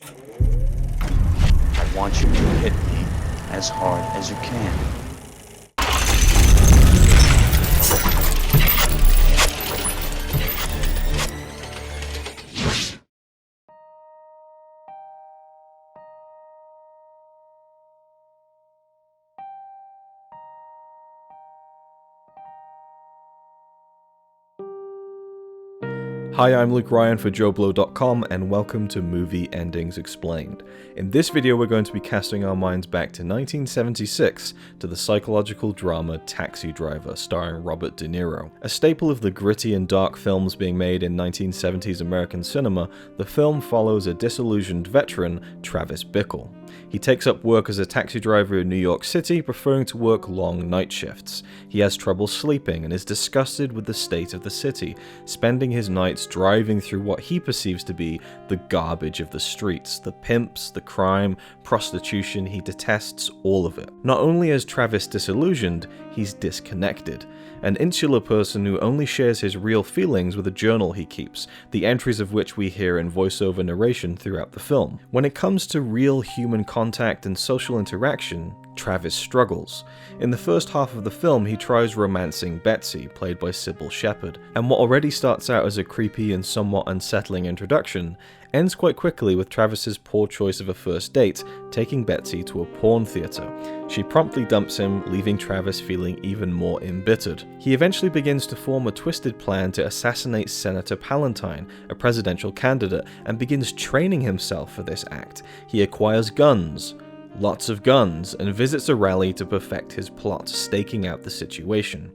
I want you to hit me as hard as you can. Hi, I'm Luke Ryan for JoBlo.com and welcome to Movie Endings Explained. In this video we're going to be casting our minds back to 1976 to the psychological drama Taxi Driver starring Robert De Niro. A staple of the gritty and dark films being made in 1970s American cinema, the film follows a disillusioned veteran, Travis Bickle. He takes up work as a taxi driver in New York City, preferring to work long night shifts. He has trouble sleeping and is disgusted with the state of the city, spending his nights driving through what he perceives to be the garbage of the streets, the pimps, the crime, prostitution. He detests all of it. Not only is Travis disillusioned, he's disconnected. An insular person who only shares his real feelings with a journal he keeps, the entries of which we hear in voiceover narration throughout the film. When it comes to real human contact and social interaction, Travis struggles. In the first half of the film, he tries romancing Betsy, played by Sybil Shepherd, and what already starts out as a creepy and somewhat unsettling introduction ends quite quickly with Travis's poor choice of a first date, taking Betsy to a porn theater. She promptly dumps him, leaving Travis feeling even more embittered. He eventually begins to form a twisted plan to assassinate Senator Palantine, a presidential candidate, and begins training himself for this act. He acquires guns, lots of guns, and visits a rally to perfect his plot, staking out the situation.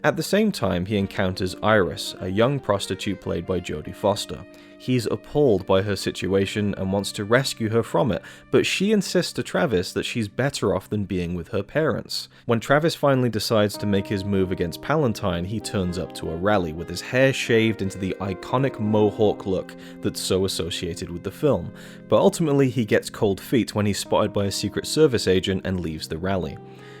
At the same time, he encounters Iris, a young prostitute played by Jodie Foster. He's appalled by her situation and wants to rescue her from it, but she insists to Travis that she's better off than being with her parents. When Travis finally decides to make his move against Palantine, he turns up to a rally with his hair shaved into the iconic mohawk look that's so associated with the film, but ultimately he gets cold feet when he's spotted by a Secret Service agent and leaves the rally.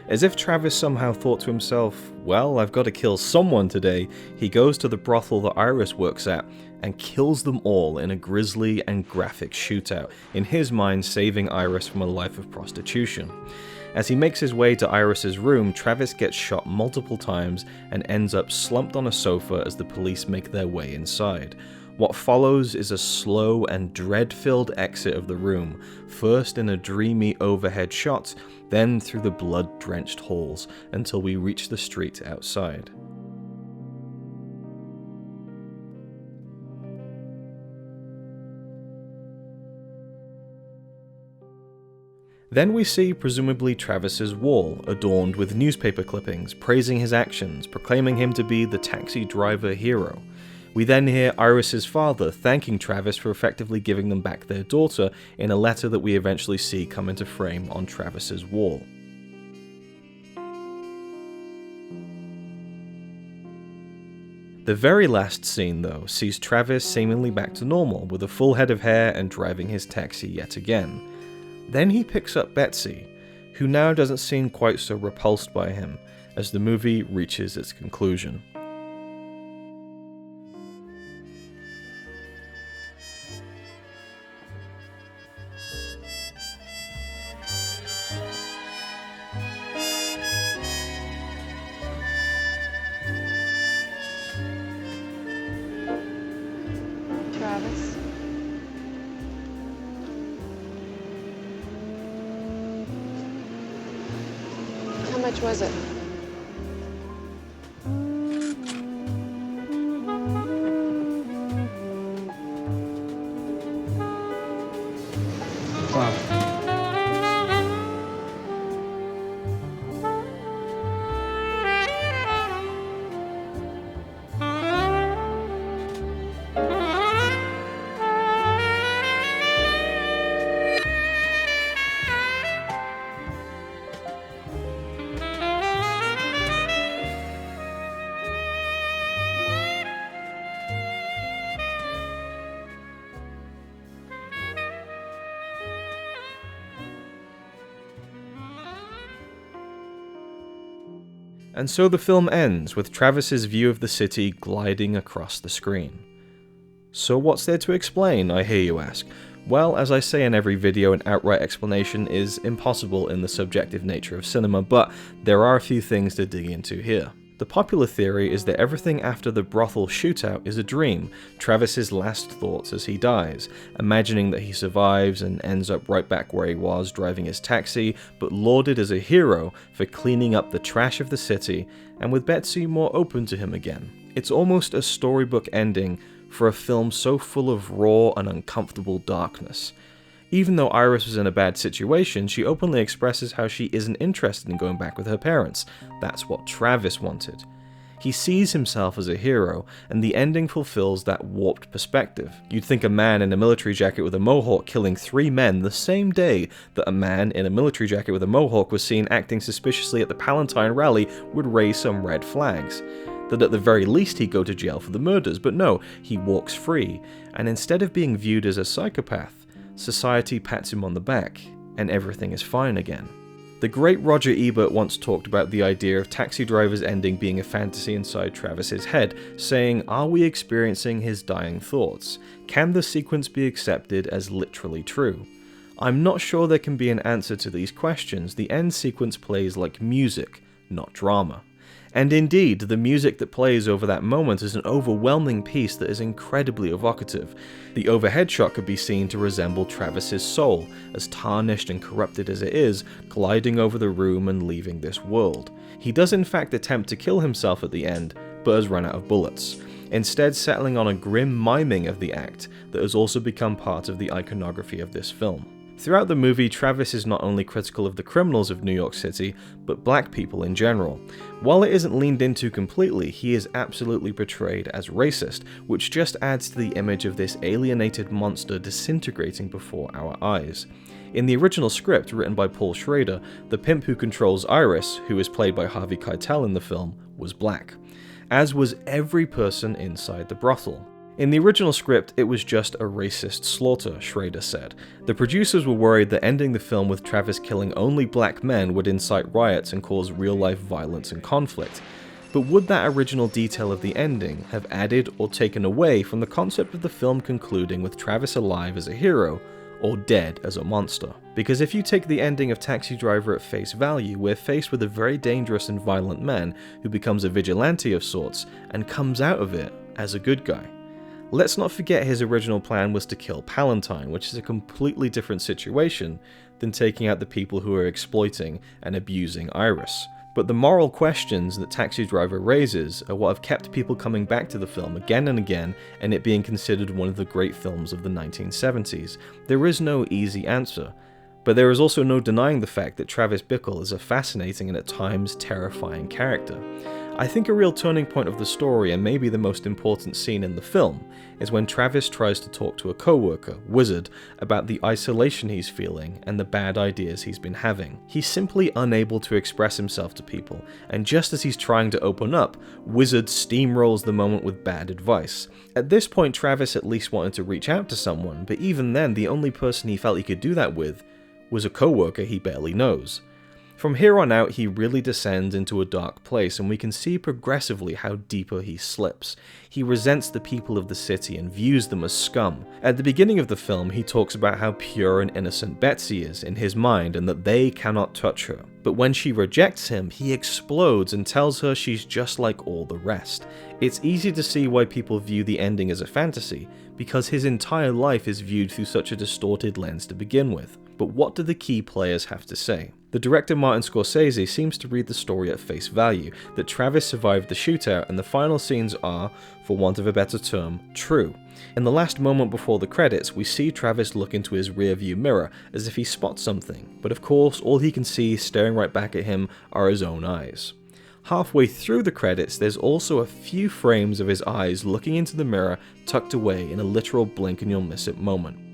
As if Travis somehow thought to himself, well, I've got to kill someone today, he goes to the brothel that Iris works at and kills them all in a grisly and graphic shootout, in his mind saving Iris from a life of prostitution. As he makes his way to Iris's room, Travis gets shot multiple times and ends up slumped on a sofa as the police make their way inside. What follows is a slow and dread-filled exit of the room, first in a dreamy overhead shot, then through the blood-drenched halls, until we reach the street outside. Then we see presumably Travis's wall, adorned with newspaper clippings, praising his actions, proclaiming him to be the taxi driver hero. We then hear Iris's father thanking Travis for effectively giving them back their daughter in a letter that we eventually see come into frame on Travis's wall. The very last scene, though, sees Travis seemingly back to normal, with a full head of hair and driving his taxi yet again. Then he picks up Betsy, who now doesn't seem quite so repulsed by him, as the movie reaches its conclusion. Travis? How much was it? And so the film ends with Travis's view of the city gliding across the screen. So what's there to explain, I hear you ask? Well, as I say in every video, an outright explanation is impossible in the subjective nature of cinema, but there are a few things to dig into here. The popular theory is that everything after the brothel shootout is a dream, Travis's last thoughts as he dies, imagining that he survives and ends up right back where he was driving his taxi, but lauded as a hero for cleaning up the trash of the city, and with Betsy more open to him again. It's almost a storybook ending for a film so full of raw and uncomfortable darkness. Even though Iris was in a bad situation, she openly expresses how she isn't interested in going back with her parents. That's what Travis wanted. He sees himself as a hero, and the ending fulfills that warped perspective. You'd think a man in a military jacket with a mohawk killing 3 men the same day that a man in a military jacket with a mohawk was seen acting suspiciously at the Palatine rally would raise some red flags. That at the very least he'd go to jail for the murders, but no, he walks free, and instead of being viewed as a psychopath, society pats him on the back, and everything is fine again. The great Roger Ebert once talked about the idea of Taxi Driver's ending being a fantasy inside Travis's head, saying, are we experiencing his dying thoughts? Can the sequence be accepted as literally true? I'm not sure there can be an answer to these questions. The end sequence plays like music, not drama. And indeed, the music that plays over that moment is an overwhelming piece that is incredibly evocative. The overhead shot could be seen to resemble Travis's soul, as tarnished and corrupted as it is, gliding over the room and leaving this world. He does in fact attempt to kill himself at the end, but has run out of bullets, instead settling on a grim miming of the act that has also become part of the iconography of this film. Throughout the movie, Travis is not only critical of the criminals of New York City, but black people in general. While it isn't leaned into completely, he is absolutely portrayed as racist, which just adds to the image of this alienated monster disintegrating before our eyes. In the original script, written by Paul Schrader, the pimp who controls Iris, who is played by Harvey Keitel in the film, was black, as was every person inside the brothel. In the original script, it was just a racist slaughter, Schrader said. The producers were worried that ending the film with Travis killing only black men would incite riots and cause real-life violence and conflict. But would that original detail of the ending have added or taken away from the concept of the film concluding with Travis alive as a hero, or dead as a monster? Because if you take the ending of Taxi Driver at face value, we're faced with a very dangerous and violent man who becomes a vigilante of sorts and comes out of it as a good guy. Let's not forget his original plan was to kill Palatine, which is a completely different situation than taking out the people who are exploiting and abusing Iris. But the moral questions that Taxi Driver raises are what have kept people coming back to the film again and again, and it being considered one of the great films of the 1970s. There is no easy answer, but there is also no denying the fact that Travis Bickle is a fascinating and at times terrifying character. I think a real turning point of the story, and maybe the most important scene in the film, is when Travis tries to talk to a co-worker, Wizard, about the isolation he's feeling and the bad ideas he's been having. He's simply unable to express himself to people, and just as he's trying to open up, Wizard steamrolls the moment with bad advice. At this point, Travis at least wanted to reach out to someone, but even then, the only person he felt he could do that with was a co-worker he barely knows. From here on out, he really descends into a dark place, and we can see progressively how deeper he slips. He resents the people of the city and views them as scum. At the beginning of the film, he talks about how pure and innocent Betsy is in his mind and that they cannot touch her. But when she rejects him, he explodes and tells her she's just like all the rest. It's easy to see why people view the ending as a fantasy, because his entire life is viewed through such a distorted lens to begin with. But what do the key players have to say? The director Martin Scorsese seems to read the story at face value, that Travis survived the shootout and the final scenes are, for want of a better term, true. In the last moment before the credits, we see Travis look into his rearview mirror as if he spots something, but of course all he can see staring right back at him are his own eyes. Halfway through the credits, there's also a few frames of his eyes looking into the mirror tucked away in a literal blink and you'll miss it moment.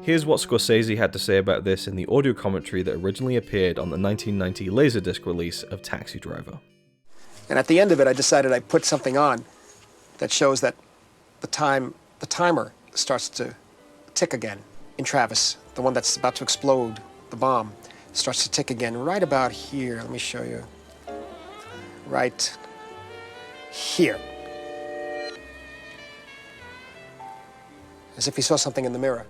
Here's what Scorsese had to say about this in the audio commentary that originally appeared on the 1990 Laserdisc release of Taxi Driver. And at the end of it, I decided I'd put something on that shows that the timer starts to tick again in Travis, the one that's about to explode, the bomb, starts to tick again right about here. Let me show you. Right here. as if he saw something in the mirror.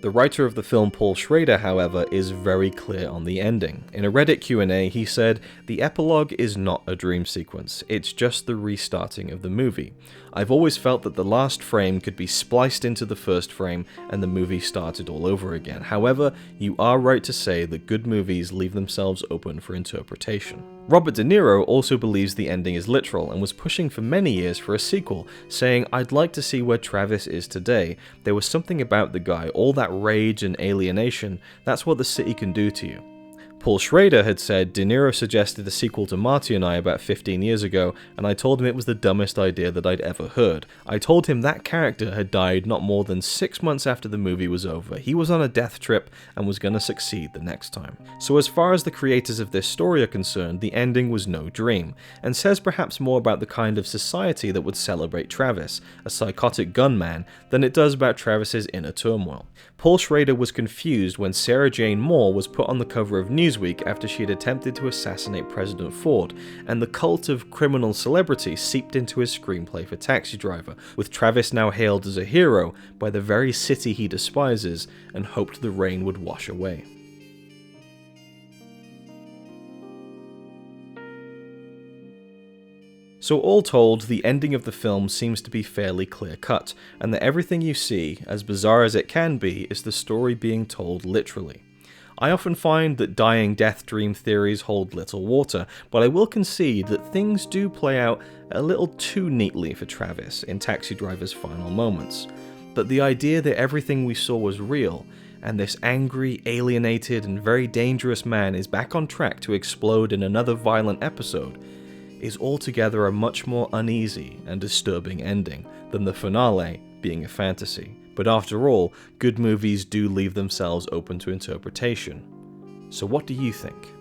The writer of the film, Paul Schrader, however, is very clear on the ending. In a Reddit Q&A, he said, "The epilogue is not a dream sequence, it's just the restarting of the movie. I've always felt that the last frame could be spliced into the first frame and the movie started all over again. However, you are right to say that good movies leave themselves open for interpretation." Robert De Niro also believes the ending is literal and was pushing for many years for a sequel, saying, "I'd like to see where Travis is today. There was something about the guy, all that rage and alienation, that's what the city can do to you." Paul Schrader had said, "De Niro suggested a sequel to Marty and I about 15 years ago, and I told him it was the dumbest idea that I'd ever heard. I told him that character had died not more than 6 months after the movie was over. He was on a death trip and was gonna succeed the next time." So as far as the creators of this story are concerned, the ending was no dream, and says perhaps more about the kind of society that would celebrate Travis, a psychotic gunman, than it does about Travis's inner turmoil. Paul Schrader was confused when Sarah Jane Moore was put on the cover of Newsweek after she had attempted to assassinate President Ford, and the cult of criminal celebrity seeped into his screenplay for Taxi Driver, with Travis now hailed as a hero by the very city he despises and hoped the rain would wash away. So all told, the ending of the film seems to be fairly clear-cut, and that everything you see, as bizarre as it can be, is the story being told literally. I often find that dying death dream theories hold little water, but I will concede that things do play out a little too neatly for Travis in Taxi Driver's final moments. But the idea that everything we saw was real, and this angry, alienated, and very dangerous man is back on track to explode in another violent episode, is altogether a much more uneasy and disturbing ending than the finale being a fantasy. But after all, good movies do leave themselves open to interpretation. So what do you think?